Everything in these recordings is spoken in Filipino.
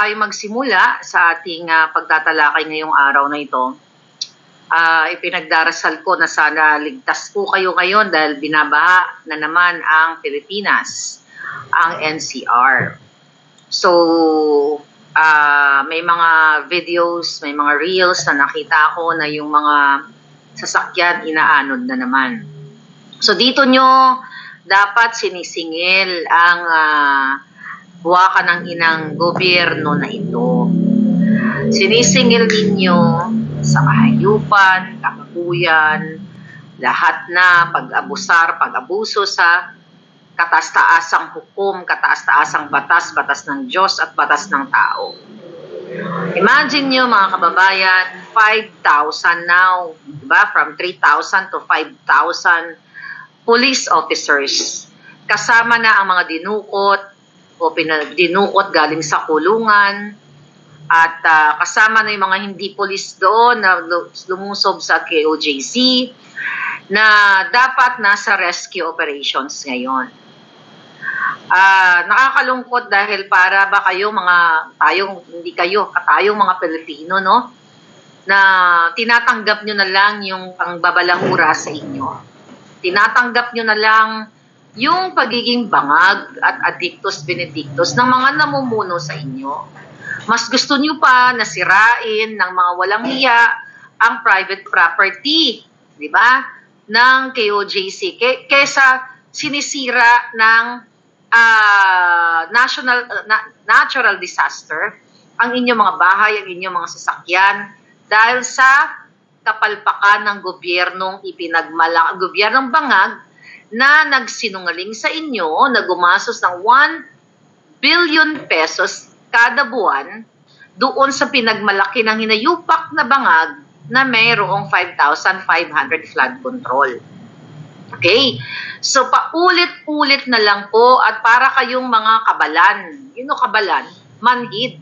tayo magsimula sa ating pagtatalakay ngayong araw na ito, ipinagdarasal ko na sana ligtas po kayo ngayon dahil binabaha na naman ang Pilipinas, ang NCR. So, may mga videos, may mga reels na nakita ko na yung mga sasakyan inaanod na naman. So, dito nyo dapat sinisingil ang buwakan ng inang gobyerno na ito. Sinisingil ninyo sa kahayupan, kakabuyan, lahat na pag-abusar, pag-abuso sa kataas-taasang hukom, kataas-taasang batas, batas ng Diyos at batas ng tao. Imagine nyo mga kababayan, 5,000 now, diba? From 3,000 to 5,000 police officers. Kasama na ang mga dinukot o dinukot galing sa kulungan at kasama na yung mga hindi police doon na lumusob sa KOJC na dapat nasa rescue operations ngayon. Nakakalungkot dahil para ba kayo tayong mga Pilipino, no? Na tinatanggap nyo na lang yung pangbabalahura sa inyo. Tinatanggap nyo na lang yung pagiging bangag at addictus benedictus ng mga namumuno sa inyo. Mas gusto nyo pa na sirain ng mga walang hiya ang private property, di ba? Ng KOJC kaysa sinisira ng natural disaster ang inyong mga bahay, ang inyong mga sasakyan dahil sa kapalpakan ng gobyernong gobyernong bangag na nagsinungaling sa inyo na gumastos ng 1 billion pesos kada buwan doon sa pinagmalaki ng hinayupak na bangag na mayroong 5,500 flood control. Okay? So, paulit-ulit na lang po at para kayong mga kabalan. Kabalan? Manhid.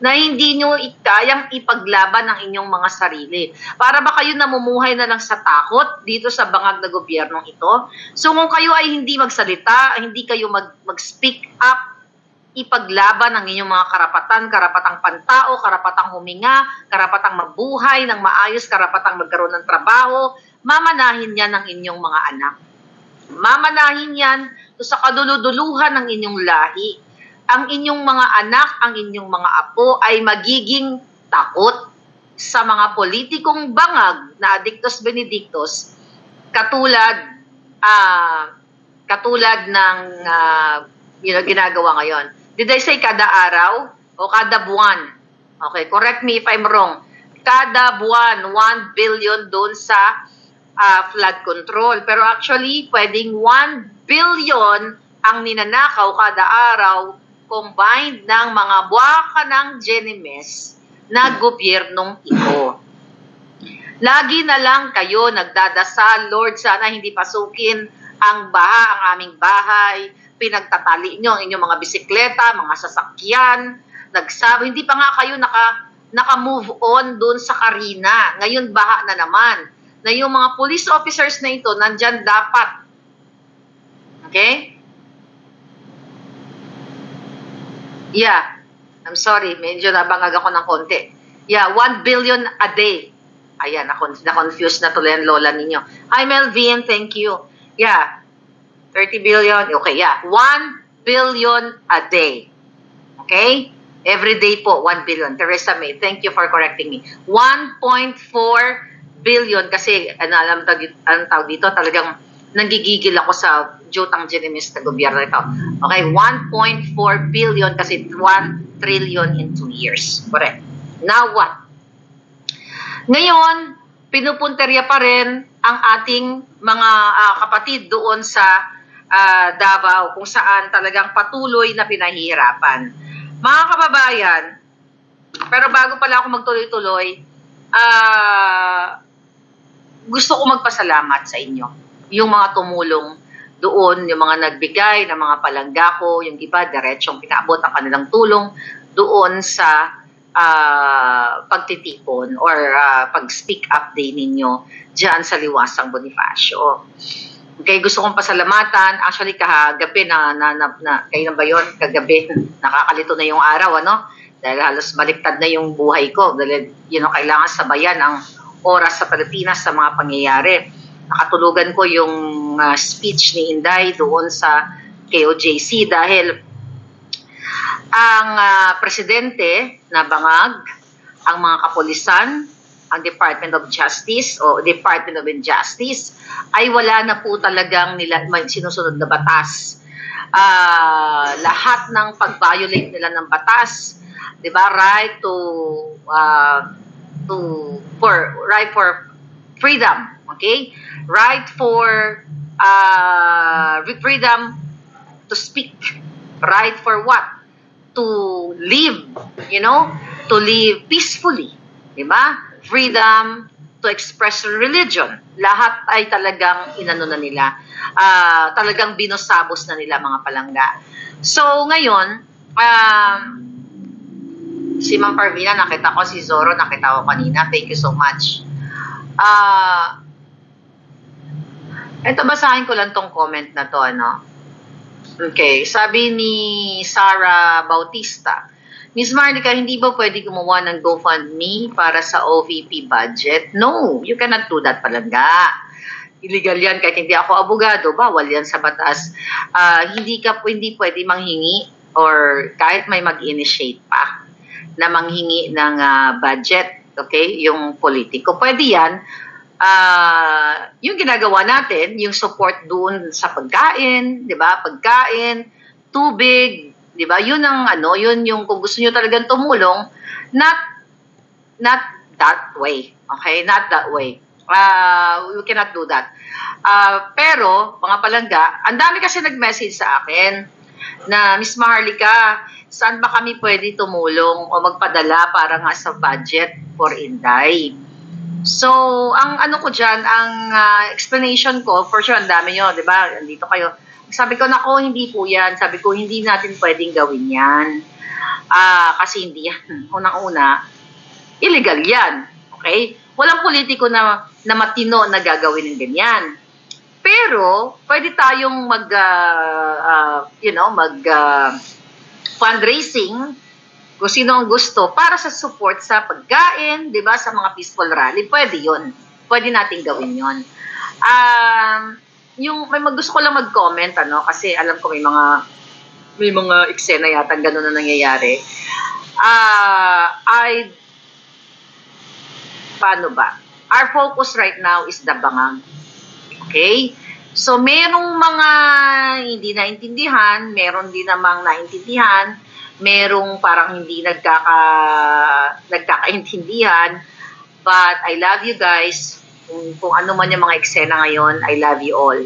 Na hindi nyo kayang ipaglaban ang inyong mga sarili. Para ba kayo namumuhay na lang sa takot dito sa bangag na gobyernong ito? So kung kayo ay hindi magsalita, hindi kayo mag-speak up, ipaglaban ang inyong mga karapatang pantao, karapatang huminga, karapatang mabuhay ng maayos, karapatang magkaroon ng trabaho, mamanahin yan ng inyong mga anak. Mamanahin yan sa kaduluduluhan ng inyong lahi. Ang inyong mga anak, ang inyong mga apo ay magiging takot sa mga politikong bangag na addictus benedictus katulad ng ginagawa ngayon. Did I say kada araw o kada buwan? Okay, correct me if I'm wrong. Kada buwan, 1 billion doon sa flood control. Pero actually, pwedeng 1 billion ang ninanakaw kada araw combined ng mga buwaka ng Genemes na gobyernong ito. Lagi na lang kayo nagdadasal, Lord, sana hindi pasukin ang baha, ang aming bahay, pinagtatali nyo ang inyong mga bisikleta, mga sasakyan, nagsabi, hindi pa nga kayo naka-move on dun sa Karina. Ngayon, baha na naman. Na yung mga police officers na ito, nandyan dapat. Okay? Yeah, I'm sorry, medyo nabangag ako ng konti. Yeah, 1 billion a day. Ayan, na-confuse na tuloy ang lola ninyo. Hi Melvin, thank you. Yeah, 30 billion, okay, yeah. 1 billion a day. Okay? Every day po, 1 billion. Teresa May, thank you for correcting me. 1.4 billion, kasi alam tawag dito, talagang nanggigigil ako sa jutang Genemes na gobyerno ito. Okay, 1.4 billion kasi 1 trillion in 2 years. Correct. Now what? Ngayon, pinupunterya pa rin ang ating mga kapatid doon sa Davao kung saan talagang patuloy na pinahihirapan. Mga kababayan, pero bago pala ako magtuloy-tuloy, gusto ko magpasalamat sa inyo. Yung mga tumulong doon, yung mga nagbigay ng mga palanggako, yung iba diretsong pinaabot ang kanilang tulong doon sa pagtitipon or pag-speak up din ninyo dyan sa Liwasang Bonifacio. Okay, gusto kong pasalamatan. Actually, kagabi kailan ba yun? Kagabi, nakakalito na yung araw, ano? dahil halos baliktad na yung buhay ko dahil kailangan sabayan ang oras sa Pilipinas sa mga pangyayari. Nakatulugan ko yung speech ni Inday doon sa KOJC dahil ang presidente na bangag, ang mga kapulisan, ang Department of Justice o Department of Injustice ay wala na po talagang sinusunod na batas. Lahat ng pag-violate nila ng batas, 'di ba? Right for freedom, okay? Right for freedom to speak. Right for what? To live, to live peacefully, 'di ba? Freedom to express religion. Lahat ay talagang inano na nila. Talagang binosabos na nila mga palangga. So ngayon, si Ma'am Parvina nakita ko, si Zoro nakita ko kanina. Thank you so much. Ito, basahin ko lang tong comment na to, Okay, sabi ni Sarah Bautista, Ms. Marlica, hindi ba pwede gumawa ng GoFundMe para sa OVP budget? No, you cannot do that palangga. Illegal yan, kahit hindi ako abogado, bawal yan sa batas. Hindi pwede manghingi or kahit may mag-initiate pa na manghingi ng budget, okay, yung politiko. Pwede yan. Yung ginagawa natin, yung support doon sa pagkain, 'di ba? Pagkain, tubig, 'di ba? Yun ang yun yung kung gusto niyo talagang tumulong, not that way. Okay? Not that way. We cannot do that. Pero mga palangga, ang dami kasi nag-message sa akin na Miss Maharlika, saan ba kami pwede tumulong o magpadala para nga sa budget for Inday? So, ang ko dyan, ang explanation ko, for sure, ang dami nyo, di ba? Andito kayo. Sabi ko, nako, hindi po yan. Sabi ko, hindi natin pwedeng gawin yan. Kasi hindi yan. Unang-una, illegal yan. Okay? Walang politiko na matino na gagawin ng ganyan. Pero, pwede tayong fundraising kung sino ang gusto para sa support sa pagkain, 'di ba, sa mga peaceful rally, pwede 'yon. Pwede nating gawin 'yon. Gusto ko lang mag-comment kasi alam ko may mga eksena yata gano'n na nangyayari. Paano ba? Our focus right now is the bangag. Okay? So merong mga hindi naintindihan, meron din namang naintindihan, merong parang hindi nagkakaintindihan, but I love you guys. Kung ano man yung mga eksena ngayon, I love you all.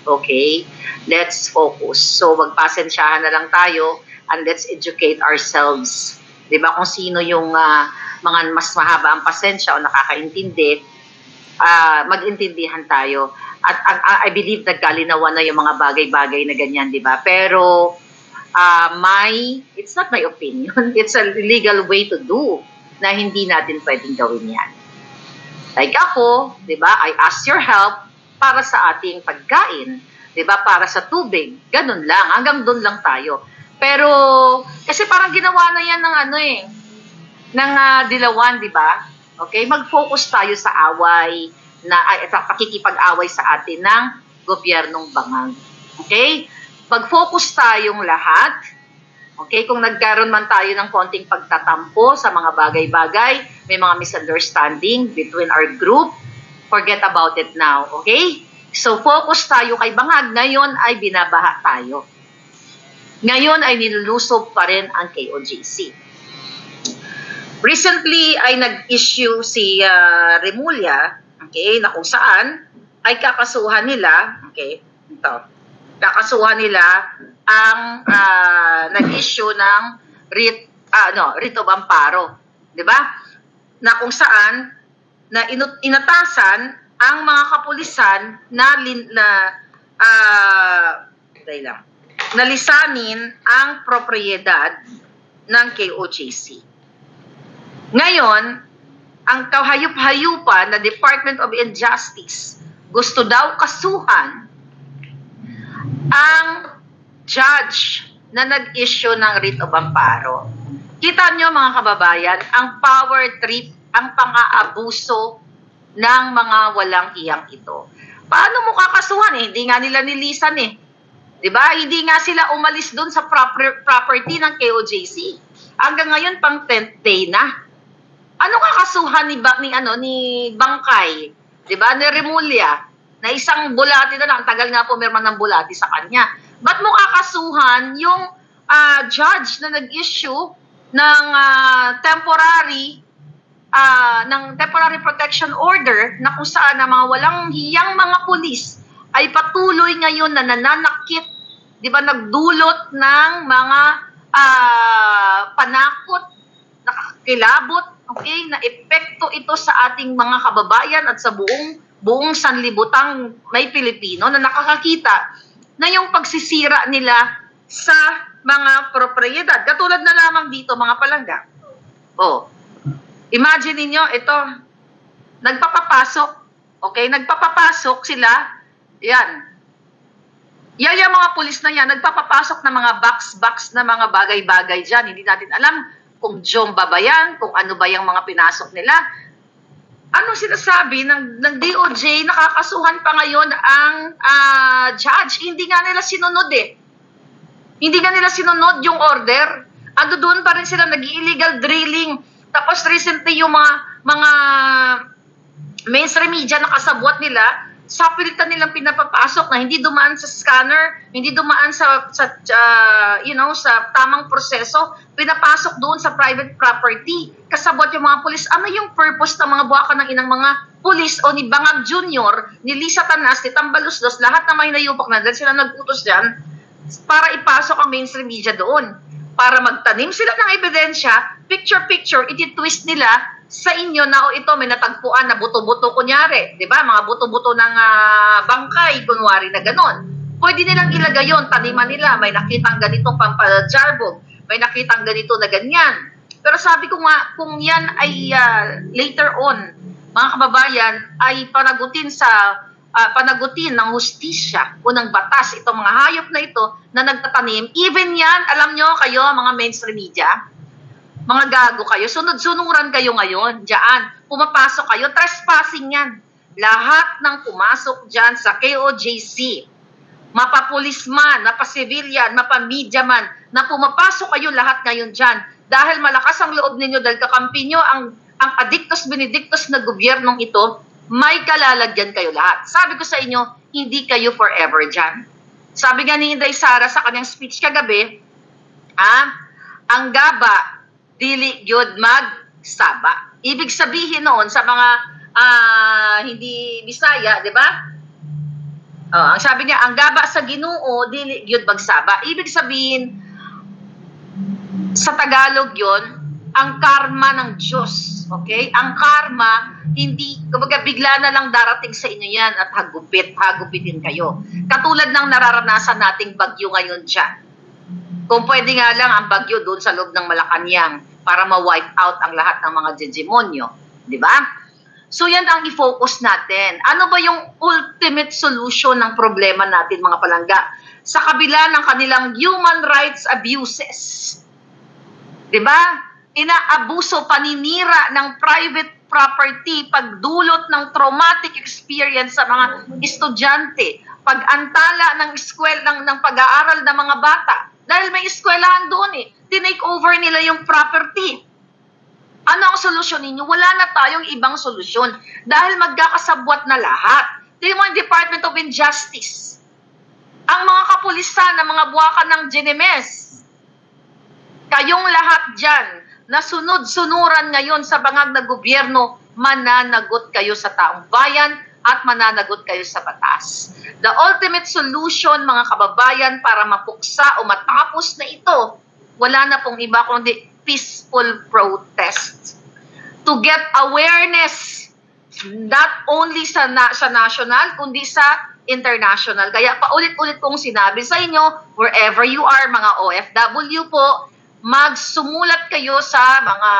Okay? Let's focus. So, magpasensyahan na lang tayo and let's educate ourselves. Diba? Kung sino yung mga mas mahaba ang pasensya o nakakaintindi, mag-intindihan tayo. At I believe nagkalinawan na yung mga bagay-bagay na ganyan, diba? Pero, it's not my opinion. It's a legal way to do na hindi natin pwedeng gawin yan. Like ako, di ba, I ask your help para sa ating pagkain, di ba, para sa tubig. Ganun lang, hanggang doon lang tayo. Pero, kasi parang ginawa na yan ng dilawan, di ba? Okay, mag-focus tayo sa away, pakikipag-away sa atin ng gobyernong bangag. Okay? Mag-focus tayong lahat. Okay, kung nagkaroon man tayo ng konting pagtatampo sa mga bagay-bagay, may mga misunderstanding between our group, forget about it now. Okay? So, focus tayo kay bangag. Ngayon ay binabaha tayo. Ngayon ay nilulusob pa rin ang KOJC. Recently ay nag-issue si Remulla, okay, na kung saan ay kakasuhan nila, okay, kakasuhan nila ang nag-issue ng writ of amparo, 'di ba? Na kung saan na inatasan ang mga kapulisan na lisanin ang propriedad ng KOJC. Ngayon, ang kahayup-hayupan na Department of Injustice gusto daw kasuhan ang judge na nag-issue ng writ of amparo. Kita nyo mga kababayan, ang power trip, ang pang-aabuso ng mga walang iyang ito. Paano mo kakasuhan? Hindi nga nila nilisan eh. 'Di ba? Hindi nga sila umalis doon sa property ng KOJC. Hanggang ngayon pang 10th day na. Ano kakasuhan ni Bangkay, 'di ba? Ni Remulla na isang bulati na lang, tagal nga pumirma ng bulati sa kanya. Ba't mo kakasuhan yung judge na nag-issue ng temporary protection order na kung saan na mga walang hiyang mga pulis ay patuloy ngayon na nananakit, 'di ba, nagdulot ng mga panakot, nakakilabot, okay, na epekto ito sa ating mga kababayan at sa buong sanlibutang may Pilipino na nakakakita na yung pagsisira nila sa mga propriedad. Katulad na lamang dito mga palangga. Oh, imagine niyo ito, nagpapapasok, okay, nagpapapasok sila, yan. Yung mga pulis na yan, nagpapapasok ng mga box na mga bagay-bagay dyan. Hindi natin alam kung jomba ba yan, kung ano ba yung mga pinasok nila. Ano sinasabi ng DOJ, nakakasuhan pa ngayon ang judge. Hindi nga nila sinunod eh. Hindi nga nila sinunod yung order. Ando doon pa rin sila nag-illegal drilling. Tapos recently yung mga mainstream media na kasabwat nila, sa pilitan nilang pinapapasok na hindi dumaan sa scanner, hindi dumaan sa tamang proseso, pinapasok doon sa private property. Kasabot yung mga pulis. Ano yung purpose ng mga buwakan ng inang mga pulis o ni Bangag Jr., ni Lisa Tanas, ni Tambaluslos, lahat na may nayupak na dahil sila nag-utos dyan para ipasok ang mainstream media doon. Para magtanim sila ng ebidensya, picture-picture, iti-twist nila sa inyo na ito may natagpuan na buto-buto kunyari, 'di ba? Mga buto-buto ng bangkay kunwari na ganon. Pwede nilang ilagay 'yon, taniman nila, may nakitang ganitong pampajarbog, may nakitang ganito na ganyan. Pero sabi ko nga kung 'yan ay later on, mga kababayan, ay panagutin ng hustisya o ng batas itong mga hayop na ito na nagtatanim, even 'yan, alam nyo kayo mga mainstream media, mga gago kayo, sunod-sunuran kayo ngayon, diyan, pumapasok kayo, trespassing yan. Lahat ng pumasok dyan sa KOJC, mapapulis man, mapasibilyan, mapamedya man, na pumapasok kayo lahat ngayon dyan, dahil malakas ang loob ninyo, dahil kakampi nyo ang adictus benedictus na gobyernong ito, may kalalagyan kayo lahat. Sabi ko sa inyo, hindi kayo forever dyan. Sabi nga ni Inday Sara sa kanyang speech kagabi, ang gaba, dili gyud magsaba. Ibig sabihin noon sa mga hindi Bisaya, 'di ba? Ang sabi niya, ang gaba sa Ginoo dili gyud magsaba. Ibig sabihin sa Tagalog 'yon, ang karma ng Diyos, okay? Ang karma hindi kumbaga bigla na lang darating sa inyo 'yan at hagupitin kayo. Katulad ng nararanasan nating bagyo ngayon diyan. Kung pwede nga lang ang bagyo doon sa loob ng Malacanang para ma-wipe out ang lahat ng mga demonyo. Di ba? So yan ang i-focus natin. Ano ba yung ultimate solution ng problema natin mga palangga? Sa kabila ng kanilang human rights abuses. Di ba? Inaabuso, paninira ng private property, pagdulot ng traumatic experience sa mga estudyante, pag-antala ng ng pag-aaral ng mga bata. Dahil may eskwelahan doon eh. Tinake over nila yung property. Ano ang solusyon ninyo? Wala na tayong ibang solusyon. Dahil magkakasabwat na lahat. Tingnan mo yung Department of Injustice. Ang mga kapulisan ng mga buwakan ng Genemes. Kayong lahat dyan, na sunod-sunuran ngayon sa bangag na gobyerno, mananagot kayo sa taong bayan at mananagot kayo sa batas. The ultimate solution, mga kababayan, para mapuksa o matapos na ito, wala na pong iba kundi peaceful protest. To get awareness, not only sa national, kundi sa international. Kaya paulit-ulit kong sinabi sa inyo, wherever you are, mga OFW po, magsumulat kayo sa mga,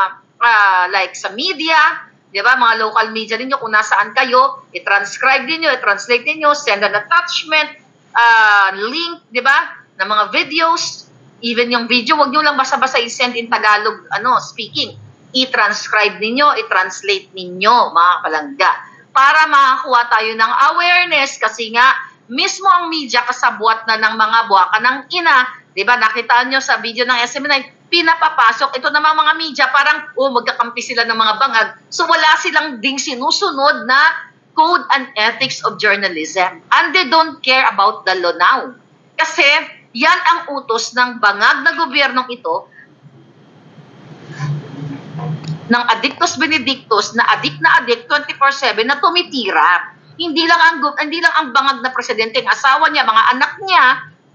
like sa media, di ba, mga local media ninyo, kung nasaan kayo, i-transcribe ninyo, i-translate ninyo, send an attachment, link, di ba, ng mga videos, Even yung video, wag nyo lang basta-basta i-send in Tagalog, speaking. I-transcribe ninyo, i-translate ninyo, mga palangga. Para makakuha tayo ng awareness kasi nga, mismo ang media kasabwat na ng mga buwaka ng ina. Diba, nakita nyo sa video ng SMNI, pinapapasok. Ito naman mga media, parang, magkakampi sila ng mga bangag. So wala silang ding sinusunod na code and ethics of journalism. And they don't care about the law now. Kasi, yan ang utos ng bangag na gobyernong ito, ng Addictus Benedictus, na adik 24/7 na tumitira. Hindi lang ang bangag na presidente, ang asawa niya, mga anak niya,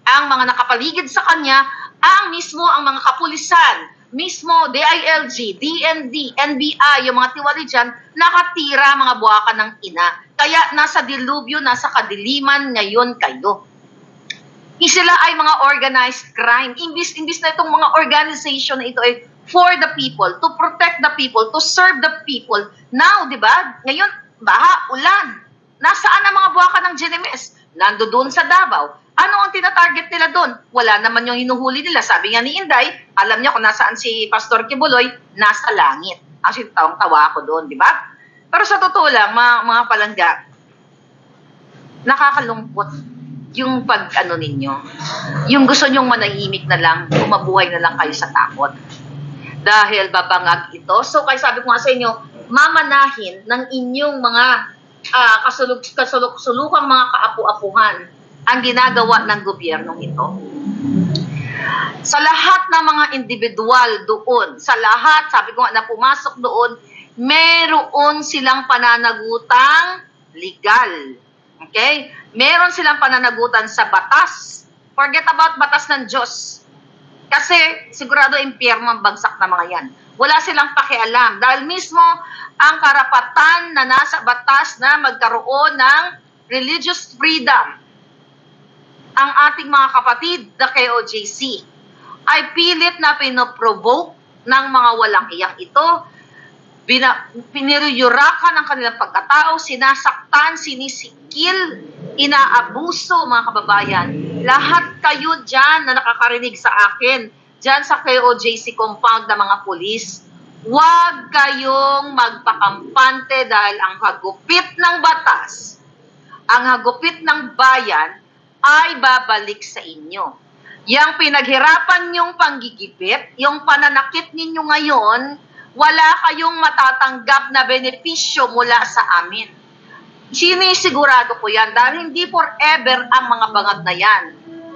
ang mga nakapaligid sa kanya, ang mismo ang mga kapulisan, mismo DILG, DND, NBI, yung mga tiwali dyan, nakatira mga buwaka ng ina. Kaya nasa dilubyo, nasa kadiliman ngayon kayo. Sila ay mga organized crime. Imbis na itong mga organization na ito ay for the people, to protect the people, to serve the people. Now, di ba? Ngayon, baha, ulan. Nasaan ang mga buwaka ng GNMS? Nando doon sa Davao. Ano ang tinatarget nila doon? Wala naman yung hinuhuli nila. Sabi nga ni Inday, alam niya kung nasaan si Pastor Kibuloy, nasa langit. Actually, tawang-tawa ako doon, di ba? Pero sa totoo lang, mga palangga, nakakalungkot yung ninyo. Yung gusto nyong manahimik na lang, mabuhay na lang kayo sa takot. Dahil babangag ito. So, kaya sabi ko nga sa inyo, mamanahin ng inyong mga kasulukang mga kaapu-apuhan ang ginagawa ng gobyernong ito. Sa lahat ng mga individual doon, sa lahat, sabi ko nga na pumasok doon, meron silang pananagutang legal. Okay? Meron silang pananagutan sa batas. Forget about batas ng Diyos. Kasi sigurado impyerno ang bagsak na mga yan. Wala silang pakialam. Dahil mismo ang karapatan na nasa batas na magkaroon ng religious freedom, ang ating mga kapatid, the KOJC, ay pilit na pinoprovoke ng mga walang iyang ito. Piniriyurakan ang kanilang pagkatao, sinasaktan, sinisikil, inaabuso, mga kababayan. Lahat kayo dyan na nakakarinig sa akin, dyan sa KOJC compound ng mga pulis, huwag kayong magpakampante dahil ang hagupit ng batas, ang hagupit ng bayan, ay babalik sa inyo. Yang pinaghirapan nyong panggigipit, yung pananakit ninyo ngayon, wala kayong matatanggap na benepisyo mula sa amin. Sinisigurado ko yan dahil hindi forever ang mga bangag na yan.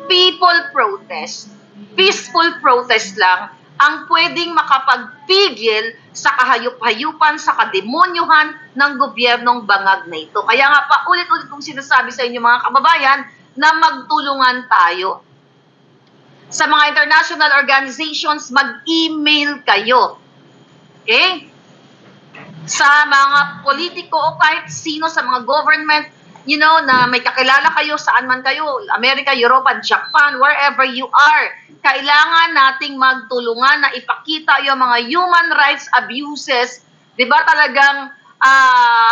People protest, peaceful protest lang ang pwedeng makapagpigil sa kahayup-hayupan, sa kademonyuhan ng gobyernong bangag na ito. Kaya nga pa ulit-ulit kong sinasabi sa inyo mga kababayan na magtulungan tayo. Sa mga international organizations, mag-email kayo. Okay? Sa mga politiko o kahit sino sa mga government, na may kakilala kayo, saan man kayo, Amerika, Europa, Japan, wherever you are, kailangan nating magtulungan na ipakita yung mga human rights abuses. Diba talagang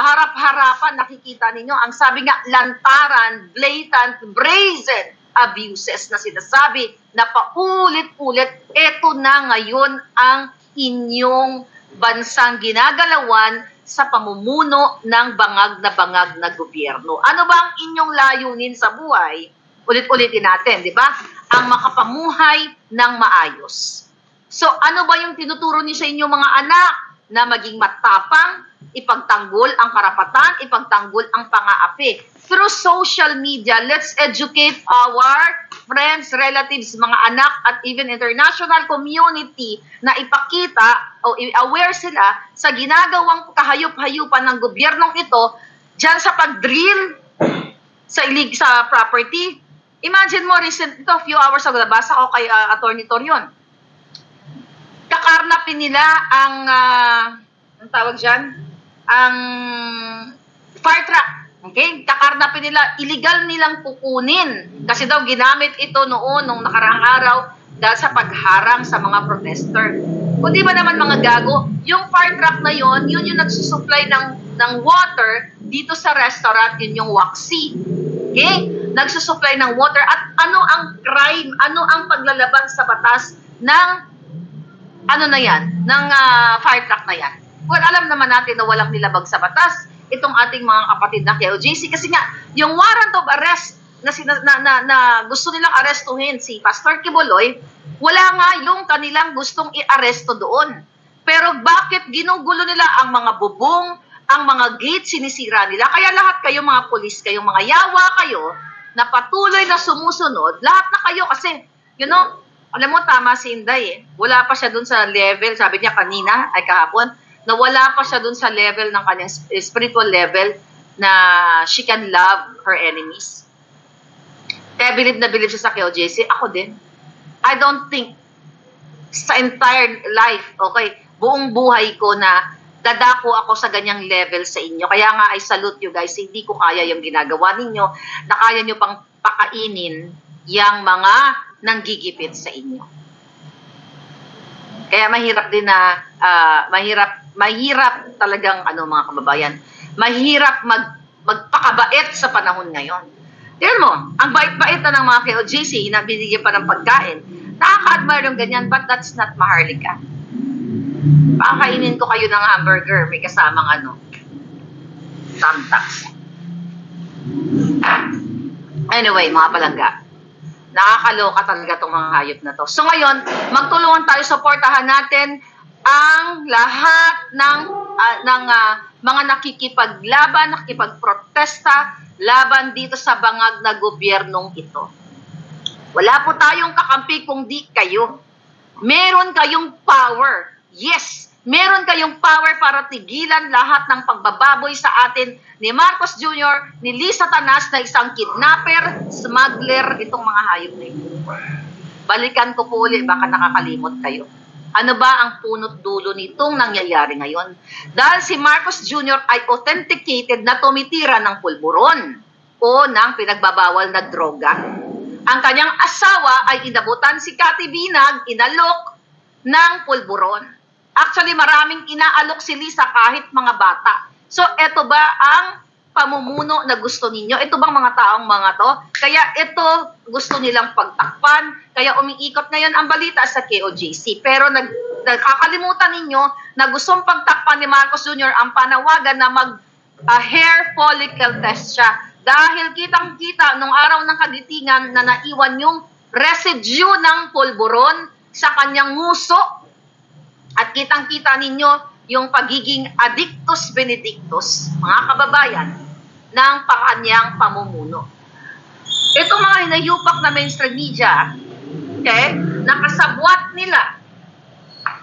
harap-harapan nakikita ninyo? Ang sabi nga, lantaran, blatant, brazen abuses na sinasabi na paulit-ulit, eto na ngayon ang inyong bansang ginagalawan sa pamumuno ng bangag na gobyerno. Ano ba ang inyong layunin sa buhay? Ulit-ulitin natin, di ba? Ang makapamuhay ng maayos. So, ano ba yung tinuturo niyo sa inyong mga anak? Na maging matapang, ipagtanggol ang karapatan, ipagtanggol ang pang-aapi. Through social media, let's educate our friends, relatives, mga anak, at even international community na ipakita o aware sila sa ginagawang kahayup-hayupan ng gobyernong ito dyan sa pag-drill sa property. Imagine mo, recent ito, few hours ago, nabasa ko kay Attorney Torion. Kakarnapin nila ang tawag dyan? Ang fire truck. Okay? Kakarnapin nila, illegal nilang kukunin. Kasi daw ginamit ito noon, nung nakaraang araw, dahil sa pagharang sa mga protester. Kung di ba naman mga gago, yung fire truck na yun yung nagsusupply ng water dito sa restaurant, yun yung Waxy. Okay? Nagsusupply ng water. At ano ang crime, ano ang paglalabag sa batas ng ano na yan, ng fire truck na yan. Well, alam naman natin na walang nilabag sa batas itong ating mga kapatid na KOJC kasi nga, yung warrant of arrest na gusto nilang arestuhin si Pastor Kibuloy, wala nga yung kanilang gustong i-aresto doon. Pero bakit ginugulo nila ang mga bubong, ang mga gate, sinisira nila? Kaya lahat kayo mga pulis, kayong mga yawa kayo, na patuloy na sumusunod, lahat na kayo kasi, you know, alam mo tama si Inday wala pa siya dun sa level, sabi niya kanina, ay kahapon, na wala pa siya dun sa level ng kanyang spiritual level na she can love her enemies. Kaya bilib na bilib siya sa KOJC. Ako din. I don't think sa entire life, okay, buong buhay ko na dadako ako sa ganyang level sa inyo. Kaya nga I salute you guys. Hindi ko kaya yung ginagawa ninyo na kaya nyo pang pakainin yung mga nanggigipit sa inyo. Kaya mahirap din na mahirap talagang mga kababayan. Mahirap magpakabait sa panahon ngayon. Tignan mo, ang bait-bait na ng mga KOJC na binigyan pa ng pagkain. Nakaka-admire yung ganyan, but that's not Maharlika. Pakakainin ko kayo ng hamburger, may kasamang thumbtacks. Anyway, mga palangga, nakakaloka talaga itong mga hayop na to. So ngayon, magtulungan tayo, supportahan natin ang lahat ng mga nakikipaglaban, nakikipagprotesta, laban dito sa bangag na gobyernong ito. Wala po tayong kakampi kung di kayo. Meron kayong power. Yes, meron kayong power para tigilan lahat ng pagbababoy sa atin ni Marcos Jr., ni Lisa Tanas na isang kidnapper, smuggler, itong mga hayop na ito. Balikan ko po ulit, baka nakakalimot kayo. Ano ba ang punot dulo nitong nangyayari ngayon? Dahil si Marcos Jr. ay authenticated na tumitira ng pulburon o ng pinagbabawal na droga. Ang kanyang asawa ay inabutan si Cathy Binag, inalok ng pulburon. Actually, maraming inaalok si Lisa kahit mga bata. So, eto ba ang pamumuno na gusto ninyo? Ito bang mga taong mga to? Kaya ito gusto nilang pagtakpan. Kaya umiikot ngayon ang balita sa KOJC. Pero nagkakalimutan ninyo na gustong pagtakpan ni Marcos Jr. ang panawagan na hair follicle test siya. Dahil kitang-kita nung araw ng kaditingan na naiwan yung residue ng pulburon sa kanyang nguso. At kitang-kita ninyo yung pagiging addictus benedictus, mga kababayan, ng kanyang pamumuno. Ito mga hinayupak na mainstream media, okay, nakasabwat nila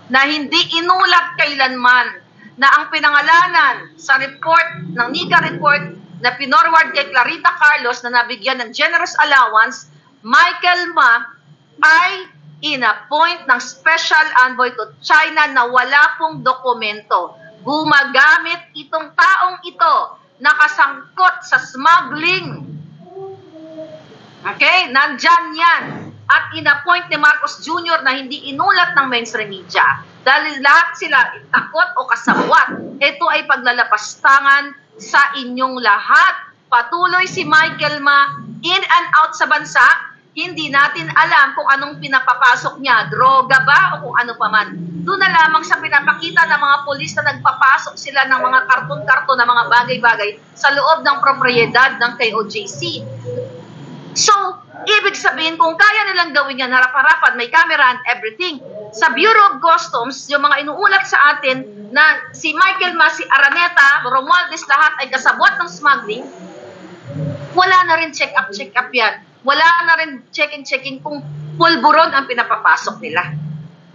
na hindi inulat kailanman na ang pinangalanan sa report ng NICA report na pinorward kay Clarita Carlos na nabigyan ng generous allowance, Michael Ma ay in-appoint ng special envoy to China na wala pong dokumento. Gumagamit itong taong ito, nakasangkot sa smuggling. Okay? Nandyan yan. At in-appoint ni Marcos Jr. na hindi inulat ng mainstream media. Dahil lahat sila takot o kasabwat. Ito ay paglalapastangan sa inyong lahat. Patuloy si Michael Ma in and out sa bansa. Hindi natin alam kung anong pinapapasok niya, droga ba o kung ano pa man. Doon na lamang sa pinapakita ng mga pulis na nagpapasok sila ng mga karton-karton na mga bagay-bagay sa loob ng propriedad ng KOJC. So, ibig sabihin kung kaya nilang gawin yan, harap-harapan, may camera and everything. Sa Bureau of Customs, yung mga inuulat sa atin na si Michael Ma, si Araneta, Romualdez, lahat ay kasabwat ng smuggling, wala na rin check-up yan. Wala na rin checking kung pulburon ang pinapapasok nila.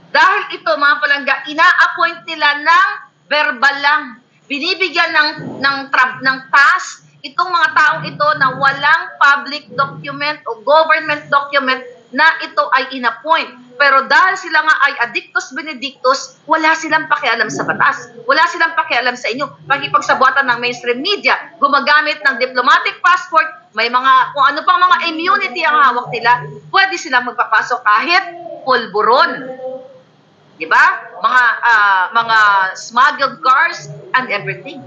Dahil ito, mga palangga, ina-appoint nila ng verbal lang. Binibigyan ng task itong mga taong ito na walang public document o government document na ito ay in-appoint. Pero dahil sila nga ay addictus benedictus, wala silang pakialam sa batas. Wala silang pakialam sa inyo. Pakipagsabuatan ng mainstream media, gumagamit ng diplomatic passport, may mga, kung ano pang mga immunity ang hawak nila, pwede silang magpapasok kahit pulburon. Diba? Mga smuggled cars and everything.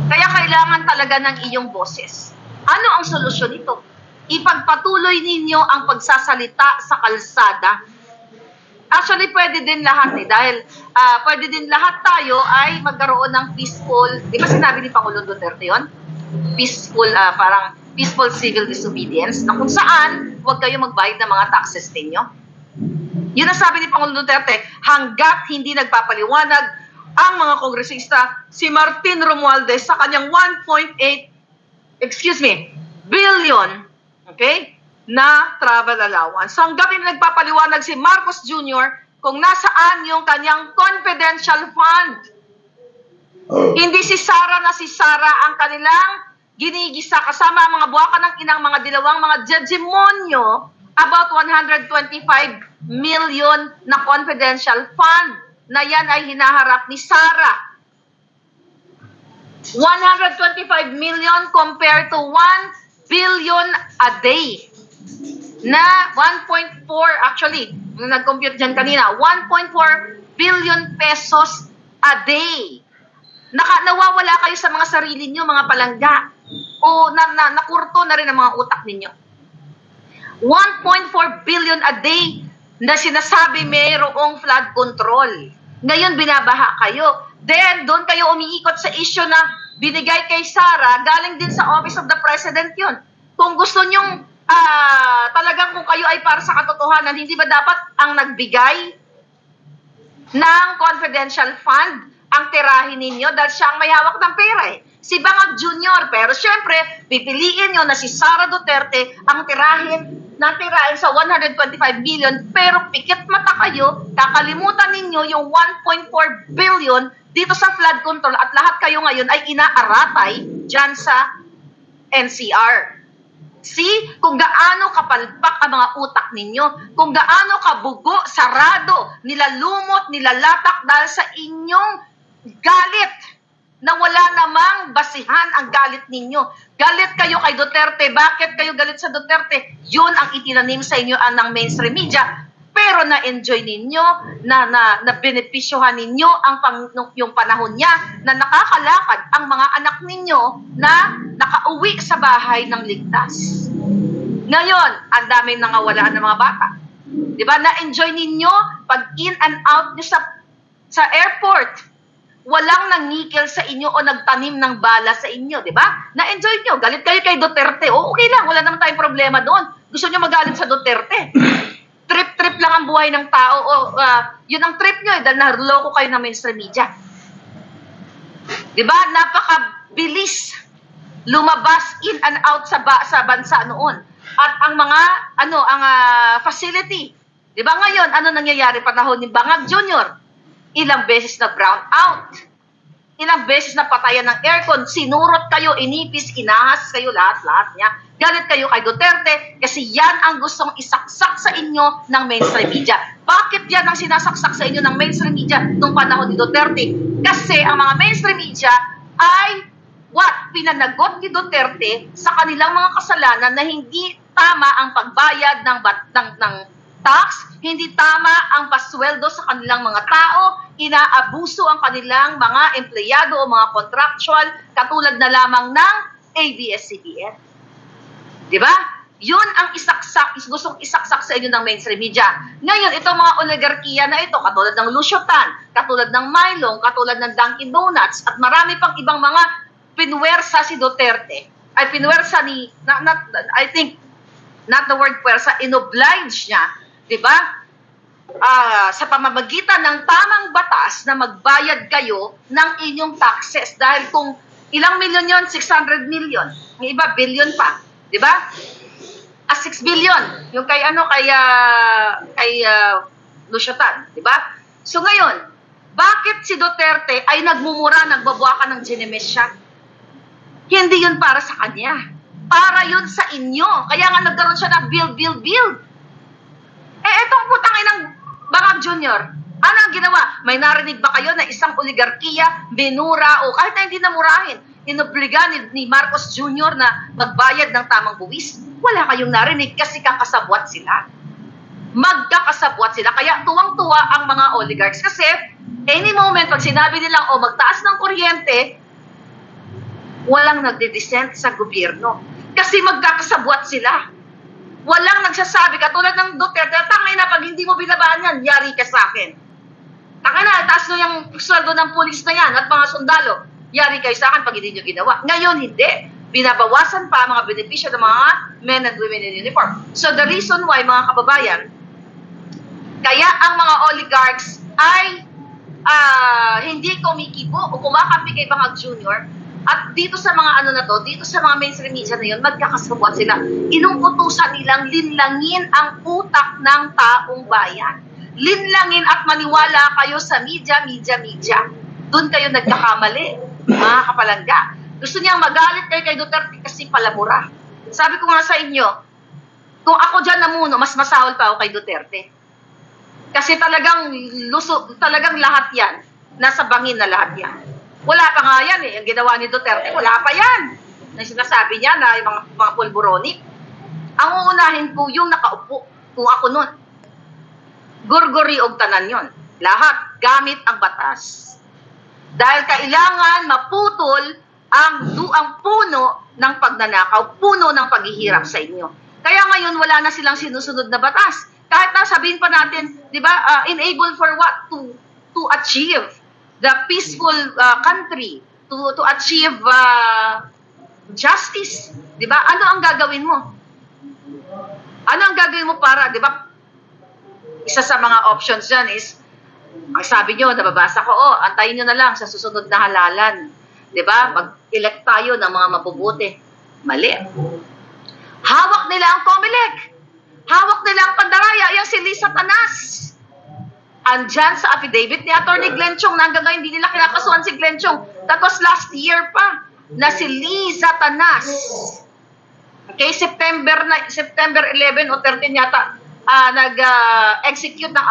Kaya kailangan talaga ng iyong boses. Ano ang solusyon ito? ipagpatuloy ninyo ang pagsasalita sa kalsada. Actually, pwede din lahat dahil pwede din lahat tayo ay magkaroon ng peaceful, di ba sinabi ni Pangulong Duterte yun? Peaceful, parang peaceful civil disobedience, na kung saan huwag kayo magbayad ng mga taxes ninyo. Yun ang sabi ni Pangulong Duterte, hanggat hindi nagpapaliwanag ang mga kongresista, si Martin Romualdez sa kanyang 1.8 billion, okay, na travel allowance. Hanggang hindi nagpapaliwanag si Marcos Jr. kung nasaan yung kanyang confidential fund. Hindi si Sara ang kanilang ginigisa kasama ang mga buwakan ng inang mga dilawang mga judgemonyo about 125 million na confidential fund na yan ay hinaharap ni Sara. 125 million compared to 1 billion a day. Na 1.4, actually, nag-compute dyan kanina, 1.4 billion pesos a day. Nawawala kayo sa mga sarili nyo, mga palangga. O nakurto na rin ang mga utak ninyo. 1.4 billion a day na sinasabi mayroong flood control. Ngayon, binabaha kayo. Then, doon kayo umiikot sa issue na binigay kay Sara, galing din sa Office of the President yun. Kung gusto nyong talagang kung kayo ay para sa katotohanan, hindi ba dapat ang nagbigay ng confidential fund ang tirahin ninyo dahil siya ang may hawak ng pera si Bangag Jr. Pero syempre, pipiliin nyo na si Sara Duterte ang tirahin sa 125 billion, pero pikit mata kayo, kakalimutan ninyo yung 1.4 billion dito sa flood control at lahat kayo ngayon ay inaaratay dyan sa NCR. See, kung gaano kapalpak ang mga utak ninyo, kung gaano kabugo, sarado, nilalumot, nilalatak dahil sa inyong galit na wala namang basihan ang galit ninyo. Galit kayo kay Duterte. Bakit kayo galit sa Duterte? Yun ang itinanim sa inyo ng mainstream media. Pero na-enjoy ninyo, na benepisyohan ninyo yung panahon niya na nakakalakad ang mga anak ninyo na nakauwi sa bahay ng ligtas. Ngayon, ang daming nangawalaan ng mga bata. Diba? Na-enjoy ninyo pag in and out nyo sa airport. Walang nangikil sa inyo o nagtanim ng bala sa inyo, di ba? Na-enjoy nyo. Galit kayo kay Duterte. O, okay lang. Wala naman tayong problema doon. Gusto nyo magalit sa Duterte. Trip-trip lang ang buhay ng tao. Yun ang trip nyo dahil narloko kayo ng mainstream media. Di ba? Napakabilis lumabas in and out sa bansa noon. At ang mga, facility. Di ba ngayon, ano nangyayari panahon ni Bangag Jr.? Ilang beses na brown out. Ilang beses na patayan ng aircon. Sinurot kayo, inipis, inahas kayo, lahat-lahat niya. Galit kayo kay Duterte kasi yan ang gustong isaksak sa inyo ng mainstream media. Bakit yan ang sinasaksak sa inyo ng mainstream media nung panahon ni Duterte? Kasi ang mga mainstream media ay pinanagot ni Duterte sa kanilang mga kasalanan na hindi tama ang pagbayad ng tax, hindi tama ang pasweldo sa kanilang mga tao, inaabuso ang kanilang mga empleyado o mga contractual katulad na lamang ng ABS-CBN. Di ba? Yun ang gustong isaksak sa inyo ng mainstream media. Ngayon, itong mga oligarkiya na ito, katulad ng Lucio Tan, katulad ng Mylong, katulad ng Dunkin Donuts, at marami pang ibang mga pinwersa si Duterte. Ay pinwersa I think, not the word pwersa, inoblige niya, di ba? Sa pamamagitan ng tamang batas na magbayad kayo ng inyong taxes. Dahil kung ilang milyon yon, 600 million. Yung iba, billion pa. Di ba? 6 billion. Yung kay Lucio Tan. Di ba? So ngayon, bakit si Duterte ay nagmumura, nagbabuakan ng Ginemes siya? Hindi yun para sa kanya. Para yun sa inyo. Kaya nga nagkaroon siya ng build. Etong putang inang Bangag Jr., ano ang ginawa? May narinig ba kayo na isang oligarkiya, binura o kahit na hindi namurahin, inobliga ni Marcos Jr. na magbayad ng tamang buwis? Wala kayong narinig kasi kakasabwat sila. Magkakasabwat sila. Kaya tuwang-tuwa ang mga oligarchs kasi any moment pag sinabi nilang magtaas ng kuryente, walang nagde-dissent sa gobyerno. Kasi magkakasabwat sila. nagsasabi, katulad ng Duterte, tangay na pag hindi mo binabaan yan, yari ka sa akin. Taka na, taas nyo yung sweldo ng pulis na yan at mga sundalo. Yari kayo sa akin pag hindi nyo ginawa. Ngayon, hindi. Binabawasan pa ang mga benepisyo ng mga men and women in uniform. So the reason why, mga kababayan, kaya ang mga oligarchs ay hindi kumikibo o kumakampi kay Bangag Jr. At dito sa mga ano na to, dito sa mga mainstream media na yun, magkakasabot sila. Inuutusan nilang linlangin ang utak ng taong bayan. Linlangin at maniwala kayo sa media. Doon kayo nagkakamali, mga kapalangga. Gusto niyang magalit kayo kay Duterte kasi palamura. Sabi ko nga sa inyo, kung ako dyan namuno, mas masahol pa ako kay Duterte. Kasi talagang lahat yan. Nasa bangin na lahat yan. Wala pa nga yan eh. Ang ginawa ni Duterte, wala pa yan. Na sinasabi niya na yung mga pulboronic. Ang uunahin ko yung nakaupo. Kung ako nun. Gurguri og tanan yon. Lahat gamit ang batas. Dahil kailangan maputol ang puno ng pagnanakaw, puno ng paghihirap sa inyo. Kaya ngayon wala na silang sinusunod na batas. Kahit na sabihin pa natin, 'di ba, enable for what? To achieve the peaceful country, to achieve justice, 'di ba? Ano ang gagawin mo? Ano ang gagawin mo para, 'di ba? Isa sa mga options dyan is, ang sabi nyo, nababasa ko, antayin nyo na lang sa susunod na halalan. Diba? Mag-elect tayo ng mga mabubuti. Mali. Hawak nila ang COMELEC. Hawak nila ang pandaraya. Yang si Lisa Tanas. Andyan sa affidavit ni Atty. Glenn Chong na hanggang ngayon hindi nila kinakasuhan si Glenn Chong. That was last year pa na si Lisa Tanas. Okay, September 11 o 13 yata, nag-execute ng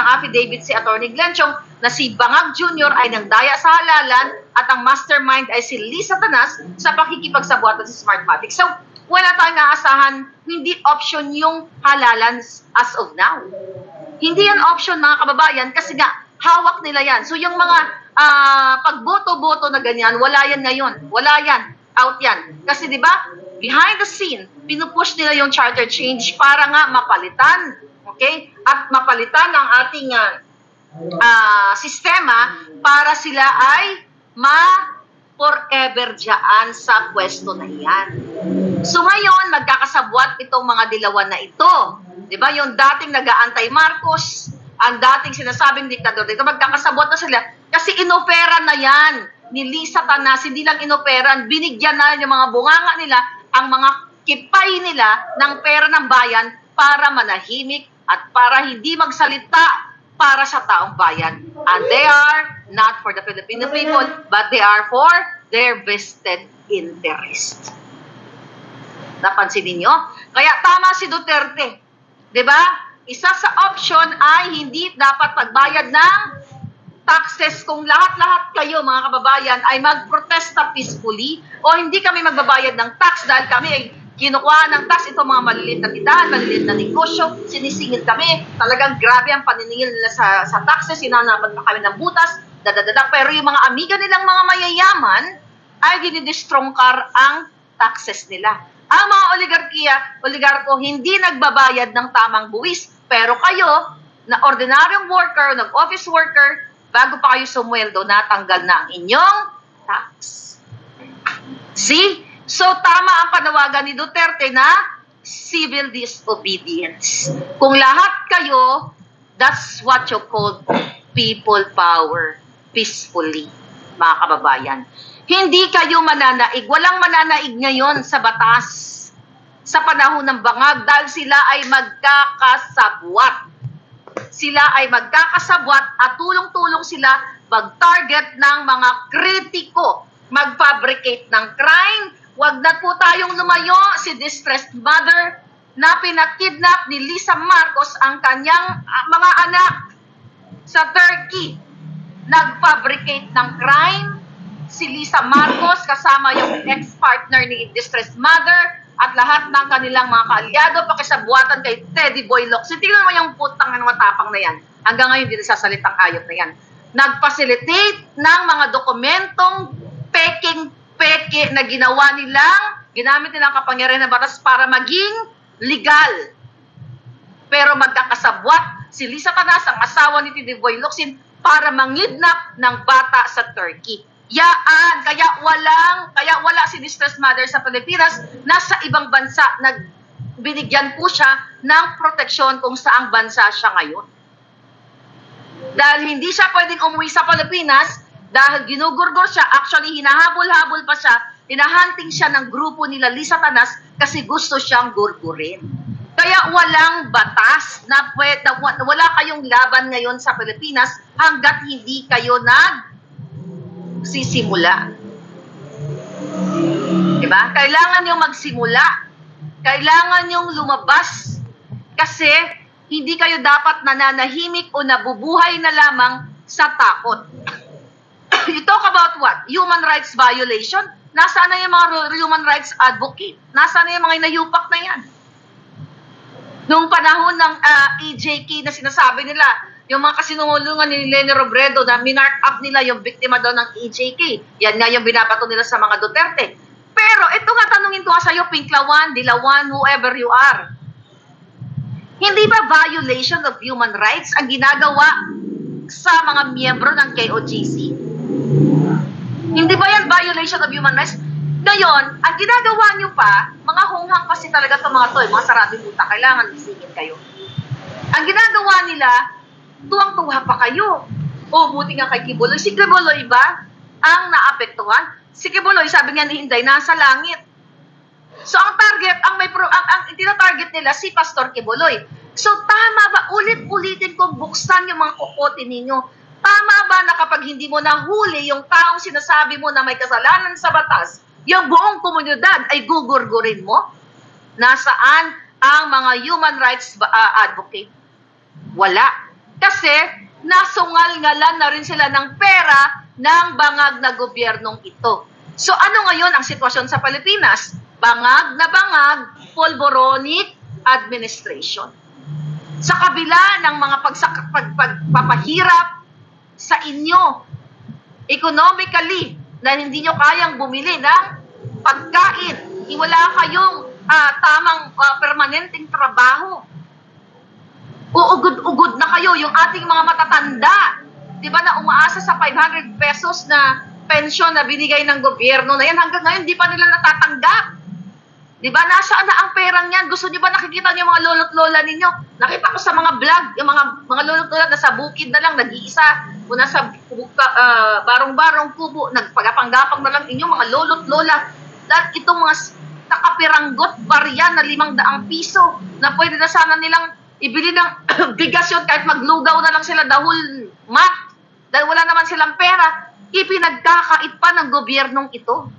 affidavit si Atty. Glenn Chong na si Bangag Jr. ay nangdaya sa halalan at ang mastermind ay si Lisa Tanas sa pakikipagsabuatan sa Smartmatic. So, wala tayong naasahan, hindi option yung halalan as of now. Hindi yan option, mga kababayan, kasi nga, hawak nila yan. So, yung mga pagboto-boto na ganyan, wala yan ngayon. Wala yan. Out yan. Kasi, di ba, behind the scene, pinupush nila yung charter change para nga mapalitan, okay? At mapalitan ang ating sistema para sila ay forever dyan sa pwesto na yan. So ngayon, magkakasabwat itong mga dilawan na ito. Di ba? Yung dating nag-aantay Marcos, ang dating sinasabing diktador dito, magkakasabwat na sila. Kasi inopera na yan ni Lisa Tanas, hindi lang inoperan, binigyan na yung mga bunganga nila, ang mga kipay nila ng pera ng bayan para manahimik at para hindi magsalita para sa taong bayan. And they are not for the Filipino people, but they are for their vested interest. Napansin ninyo? Kaya tama si Duterte. 'Di ba? Isa sa option ay hindi dapat magbayad ng taxes kung lahat-lahat kayo, mga kababayan, ay magprotesta peacefully o hindi kami magbabayad ng tax dahil kami ay kinukuha ng tax, ito mga maliliit na tindahan, maliliit na negosyo, sinisingil kami, talagang grabe ang paniningil nila sa taxes, sinanapan pa kami ng butas, pero yung mga amiga nilang mga mayayaman ay dinidistrongkar ang taxes nila. Ang mga oligarko, hindi nagbabayad ng tamang buwis, pero kayo, na ordinaryong worker, nag-office worker, bago pa kayo sumweldo, natanggal na ang inyong tax. See? So, tama ang panawagan ni Duterte na civil disobedience. Kung lahat kayo, that's what you call people power peacefully, mga kababayan. Hindi kayo mananaig. Walang mananaig ngayon sa batas sa panahon ng bangag dahil sila ay magkakasabwat. Sila ay magkakasabwat at tulong-tulong sila mag-target ng mga kritiko, mag-fabricate ng crime. Huwag na po tayong lumayo, si distressed mother na pinakidnap ni Lisa Marcos ang kanyang mga anak sa Turkey. Nag-fabricate ng crime si Lisa Marcos kasama yung ex-partner ni distressed mother at lahat ng kanilang mga kaalyado pakisabuatan kay Teddy Boy Locsin. Tingnan mo yung putang ng matapang na yan. Hanggang ngayon, hindi sasalitang hayop na yan. Nag-facilitate ng mga dokumentong peke na ginamit nilang kapangyarihan ng batas para maging legal Pero magkakasabwat si Lisa Tanas, ang asawa ni Tidiboy Locsin, para mangidnap ng bata sa Turkey. Kaya wala si Distressed Mother sa Pilipinas, nasa ibang bansa, binigyan po siya ng proteksyon kung saang bansa siya ngayon. Dahil hindi siya pwedeng umuwi sa Pilipinas, dahil ginugurgor siya, actually hinahabol-habol pa siya, hinahunting siya ng grupo nila Lisa Tanas kasi gusto siyang gurgurin. Kaya walang batas na wala kayong laban ngayon sa Pilipinas hanggat hindi kayo nagsisimula. Diba? Kailangan yung magsimula. Kailangan yung lumabas. Kasi hindi kayo dapat nananahimik o nabubuhay na lamang sa takot. You talk about what? Human rights violation? Nasaan na yung mga human rights advocate? Nasaan na yung mga inayupak na yan? Noong panahon ng EJK na sinasabi nila, yung mga kasinungulingan ni Leni Robredo na minark up nila yung biktima daw ng EJK. Yan nga yung binabato nila sa mga Duterte. Pero ito nga, tanungin ko nga sa'yo, Pinklawan, Dilawan, whoever you are. Hindi ba violation of human rights ang ginagawa sa mga miyembro ng KOJC? Hindi ba yan violation of human rights? Ngayon, ang ginagawa nyo pa, mga hunghang kasi talaga itong mga to, mga sarabing buta, kailangan isingin kayo. Ang ginagawa nila, tuwang-tuwa pa kayo. O, buti nga kay Kibuloy. Si Kibuloy ba ang naapektuhan? Si Kibuloy, sabi nga ni Inday, nasa langit. So, ang target, ang tinatarget nila, si Pastor Kibuloy. So, tama ba? Ulit-ulitin kong buksan yung mga kukote ninyo. Tama ba na kapag hindi mo nahuli yung taong sinasabi mo na may kasalanan sa batas, yung buong komunidad ay gugurgurin mo? Nasaan ang mga human rights advocate? Wala. Kasi nasungal-ngalan na rin sila ng pera ng bangag na gobyernong ito. So ano ngayon ang sitwasyon sa Pilipinas? Bangag na bangag, polboronic administration. Sa kabila ng mga pagpapahirap sa inyo economically na hindi nyo kayang bumili ng pagkain, wala kayong tamang permanenteng trabaho, uugod-ugod na kayo, yung ating mga matatanda, di ba, na umaasa sa 500 pesos na pensyon na binigay ng gobyerno na yan, hanggang ngayon di pa nila natatanggap. Di ba, nasaan na ang perang yan? Gusto niyo ba nakikita niyo yung mga lolo't lola ninyo? Nakita ko sa mga vlog, yung mga lolo't lola nasa bukid na lang, nag-iisa, o nasa barong-barong kubo, nagpagapang-gapang na lang inyong mga lolo't lola. Dahil itong mga nakapiranggot barya na 500 piso na pwede na sana nilang ibili ng bigas yun kahit maglugaw na lang sila dahil dahil wala naman silang pera, ipinagkakait pa ng gobyernong ito.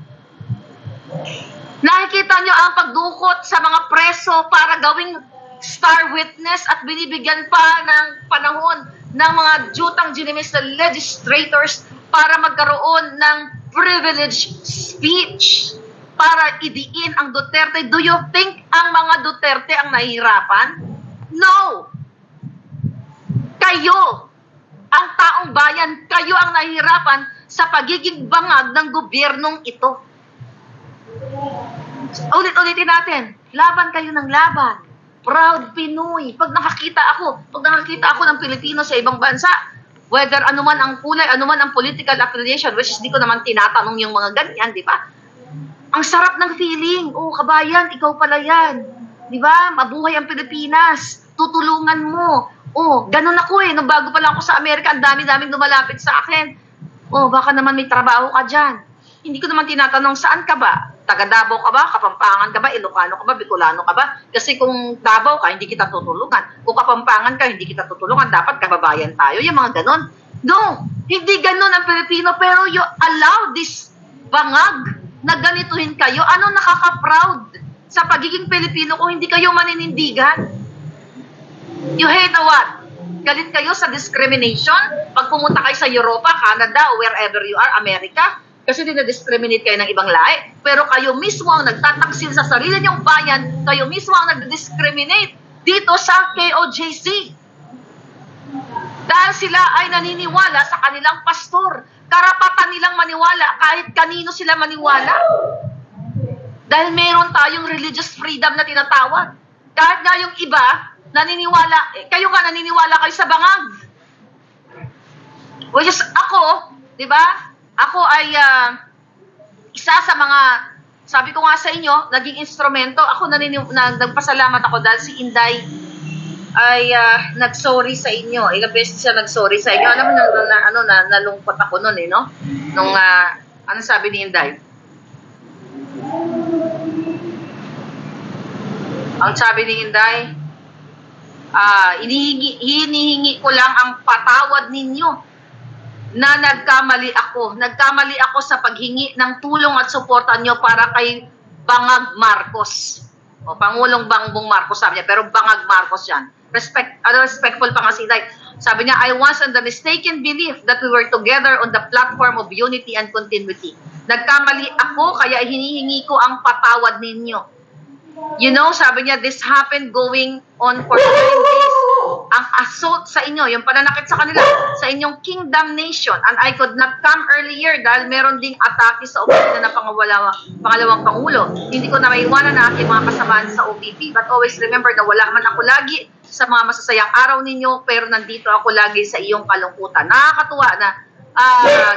Nakikita nyo ang pagdukot sa mga preso para gawing star witness at binibigyan pa ng panahon ng mga jutang ginimis na legislators para magkaroon ng privilege speech para idiin ang Duterte. Do you think ang mga Duterte ang nahihirapan? No! Kayo, ang taong bayan, kayo ang nahihirapan sa pagiging bangag ng gobyernong ito. Ulit-ulitin natin, laban kayo ng laban. Proud Pinoy. Pag nakakita ako ng Pilipino sa ibang bansa, whether anuman ang kulay, anuman ang political affiliation, which is di ko naman tinatanong yung mga ganyan, di ba? Ang sarap ng feeling, kabayan, ikaw pala yan. Di ba? Mabuhay ang Pilipinas. Tutulungan mo. Ganun ako nung bago pa lang ako sa Amerika, ang dami-daming lumalapit sa akin. Baka naman may trabaho ka dyan. Hindi ko naman tinatanong, saan ka ba? Taga Davao ka ba? Kapampangan ka ba? Ilocano ka ba? Bicolano ka ba? Kasi kung Davao ka, hindi kita tutulungan. Kung Kapampangan ka, hindi kita tutulungan. Dapat kababayan tayo. Yung mga ganon. No! Hindi ganon ang Pilipino. Pero you allow this bangag na ganituhin kayo. Ano nakaka-proud sa pagiging Pilipino kung hindi kayo maninindigan? You hate what? Galit kayo sa discrimination? Pag pumunta kayo sa Europa, Canada, or wherever you are, Amerika, kasi dinadiscriminate kayo ng ibang lahi. Pero kayo mismo ang nagtataksil sa sarili niyong bayan, kayo mismo ang nagdiscriminate dito sa KOJC. Dahil sila ay naniniwala sa kanilang pastor. Karapatan nilang maniwala kahit kanino sila maniwala. Dahil meron tayong religious freedom na tinatawag. Kahit nga yung iba, kayo nga naniniwala kayo sa bangag. Which is ako, di ba? Ako ay isa sa mga, sabi ko nga sa inyo, naging instrumento. Ako nagpasalamat ako dahil si Inday ay nag-sorry sa inyo. Ilang beses siya nag-sorry sa inyo. Alam mo, nalungkot ako noon no? Nung, ano sabi ni Inday? Ang sabi ni Inday, hinihingi ko lang ang patawad ninyo na nagkamali ako. Nagkamali ako sa paghingi ng tulong at suporta nyo para kay Bangag Marcos. O, Pangulong Bongbong Marcos sabi niya, pero Bangag Marcos yan. Respectful pa nga si Inday. Sabi niya, I was on the mistaken belief that we were together on the platform of unity and continuity. Nagkamali ako, kaya hinihingi ko ang patawad ninyo. You know, sabi niya, this happened going on for 9 days. Ang assault sa inyo, yung pananakit sa kanila, sa inyong kingdom nation, and I could not come earlier dahil meron ding atake sa opisina ng pangalawang Pangulo. Hindi ko na maiwanan na aking mga kasamaan sa OVP, but always remember na wala man ako lagi sa mga masasayang araw ninyo, pero nandito ako lagi sa iyong kalungkutan. Nakakatuwa na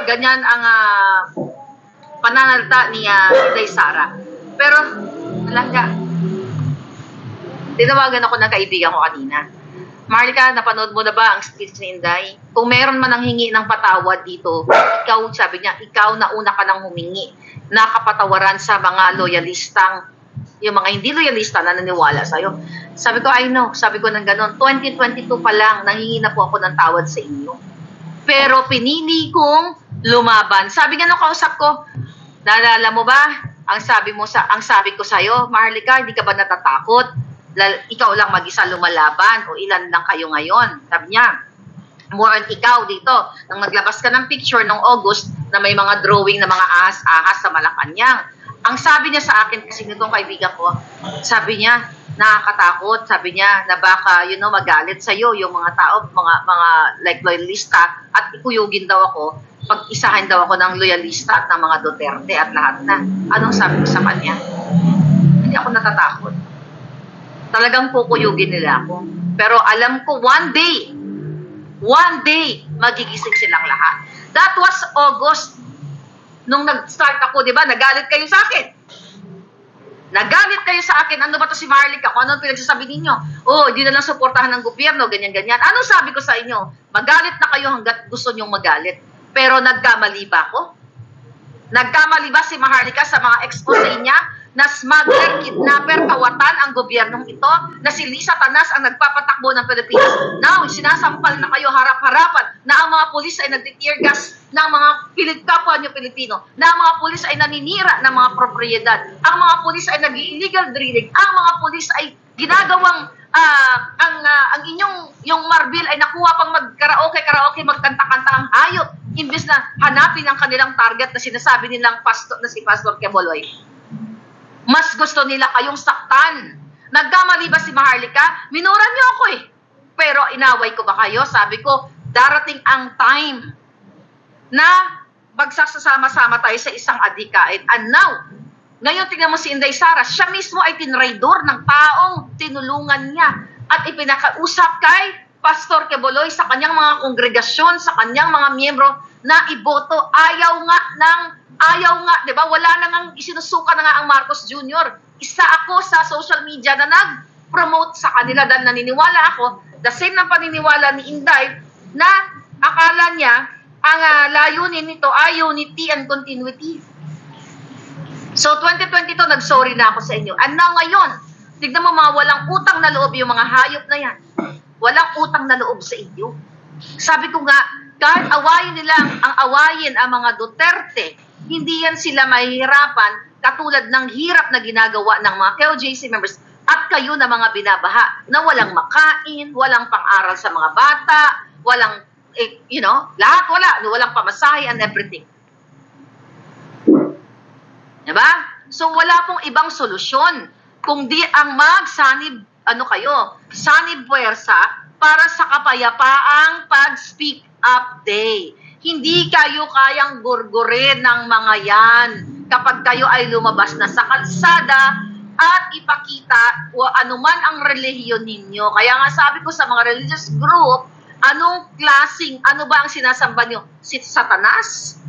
ganyan ang pananalita ni Inday Sara. Pero, talaga, tinawagan ako ng kaibigan ko kanina. Marlica, napanood mo na ba ang speech ni Inday? Kung meron man ang hingi ng patawad dito, ikaw, sabi niya, ikaw na una ka nang humingi na kapatawaran sa mga loyalistang, yung mga hindi loyalista na naniwala sa'yo. Sabi ko, I know. Sabi ko ng ganon, 2022 pa lang, nanghingi na po ako ng tawad sa inyo. Pero pinili kong lumaban. Sabi nga nung kausap ko, naalala mo ba? Ang sabi ko sa'yo, Marlica, hindi ka ba natatakot? Ikaw lang mag-isa lumalaban o ilan lang kayo ngayon. Sabi niya, more on ikaw dito. Nang naglabas ka ng picture noong August na may mga drawing na mga ahas-ahas sa Malacanang. Ang sabi niya sa akin, kasi nitong kaibigan ko, sabi niya, nakakatakot. Sabi niya na baka, magalit sa'yo yung mga tao, mga like loyalista at ikuyugin daw ako, pag-isahin daw ako ng loyalista at ng mga Duterte at lahat na. Anong sabi ko sa kanya? Hindi ako natatakot. Talagang kukuyugin nila ako. Pero alam ko, one day, magigising silang lahat. That was August. Nung nag-start ako, di ba, nagalit kayo sa akin. Nagalit kayo sa akin. Ano ba to si Marlica? Kung ano pinagsasabi ninyo? Oh, hindi na lang suportahan ng gobyerno, ganyan-ganyan. Ano sabi ko sa inyo? Magalit na kayo hanggat gusto nyong magalit. Pero nagkamali ba ako? Nagkamali ba si Maharlika sa mga expose niya? Na smuggler, kidnapper, kawatan ang gobyernong ito, na si Lisa Tanas ang nagpapatakbo ng Pilipinas. Now, sinasampal na kayo harap-harapan na ang mga pulis ay nagti-tear gas ng mga kapwa nyo Pilipino, na ang mga pulis ay naninira ng mga propriedad, ang mga pulis ay nag-illegal drilling, ang mga pulis ay ginagawang ang yung marbil ay nakuha pang mag-karaoke, magkanta-kanta ang hayop, imbes na hanapin ang kanilang target na sinasabi nilang si Pastor Queboloy. Mas gusto nila kayong saktan. Nagkamali ba si Maharlika? Minuran niyo ako eh. Pero inaway ko ba kayo? Sabi ko, darating ang time na magsasama-sama tayo sa isang adhikain. And now, ngayon tingnan mo si Inday Sara, siya mismo ay tinraidor ng taong tinulungan niya at ipinakausap kay Pastor Queboloy sa kanyang mga kongregasyon, sa kanyang mga miyembro na iboto. Ayaw nga, di ba? Wala na ngang isinusuka na nga ang Marcos Jr. Isa ako sa social media na nag-promote sa kanila dahil naniniwala ako, the same ng paniniwala ni Inday, na akala niya ang layunin nito ay unity and continuity. So 2022, nag-sorry na ako sa inyo. And now ngayon, tignan mo mga walang utang na loob yung mga hayop na yan. Walang utang na loob sa inyo. Sabi ko nga, kahit awayin nila ang mga Duterte, hindi yan sila mahihirapan katulad ng hirap na ginagawa ng mga KOJC members at kayo na mga binabaha na walang makain, walang pang-aral sa mga bata, walang, lahat walang pamasahe and everything. Diba? So wala pong ibang solusyon kundi ang magsanib, sanib puwersa para sa kapayapaang pag-speak up day. Hindi kayo kayang gurgurin ng mga yan kapag kayo ay lumabas na sa kalsada at ipakita o anuman ang relihiyon ninyo. Kaya nga sabi ko sa mga religious group, ano ba ang sinasamba nyo? Si Satanas?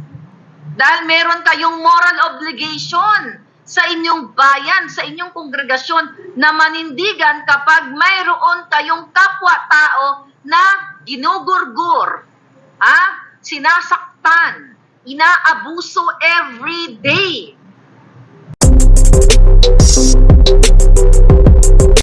Dahil meron kayong moral obligation sa inyong bayan, sa inyong kongregasyon na manindigan kapag mayroon kayong kapwa-tao na ginugurgur, sinasaktan, inaabuso every day.